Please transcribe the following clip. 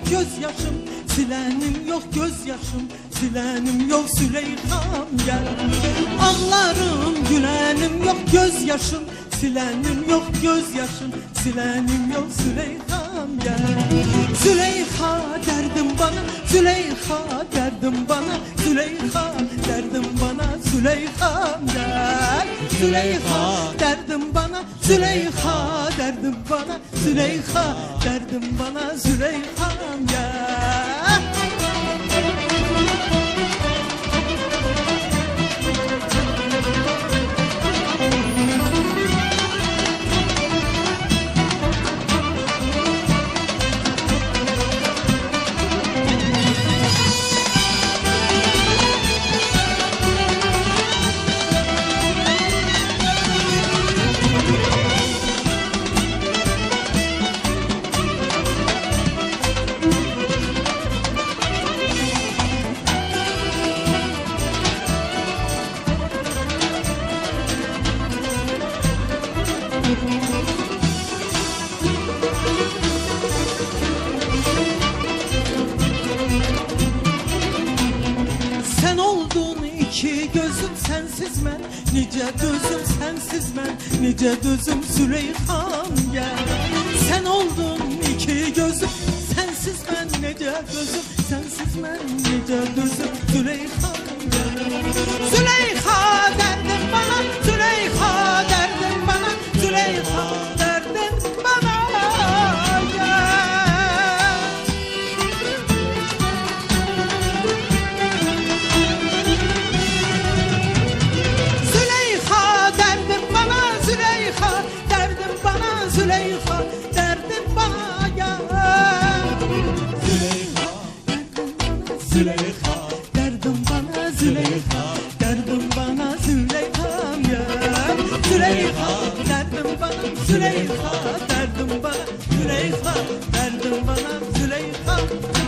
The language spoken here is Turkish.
Gözyaşım silenim yok, gözyaşım silenim yok, Süleyha'm gel. Ağlarım gülenim yok, gözyaşım silenim yok, gözyaşım silenim yok, Süleyha'm gel. Züleyha derdim bana, Züleyha derdim bana, Züleyha derdim bana, Süleyha'm gel. Züleyha derdim bana, Züleyha derdim bana, Züleyha derdim bana, Züleyha'm gel. Sen oldun iki gözüm sensiz ben, nice dözüm sensiz ben, nice dözüm Süleyha'm gel. Sen oldun iki gözüm sensiz ben, nice dözüm sensiz ben, nice dözüm Süleyha'm gel. Züleyha derdim bana, Züleyha derdim bana, Züleyha derdim bana gel. Züleyha derdim bana, Züleyha derdim bana, Züleyha derdim bana gel. Züleyha derdim bana, Züleyha derdim bana, Züleyha'm gel. Züleyha derdim bana, Züleyha derdim bana, Züleyha derdim bana, Züleyha.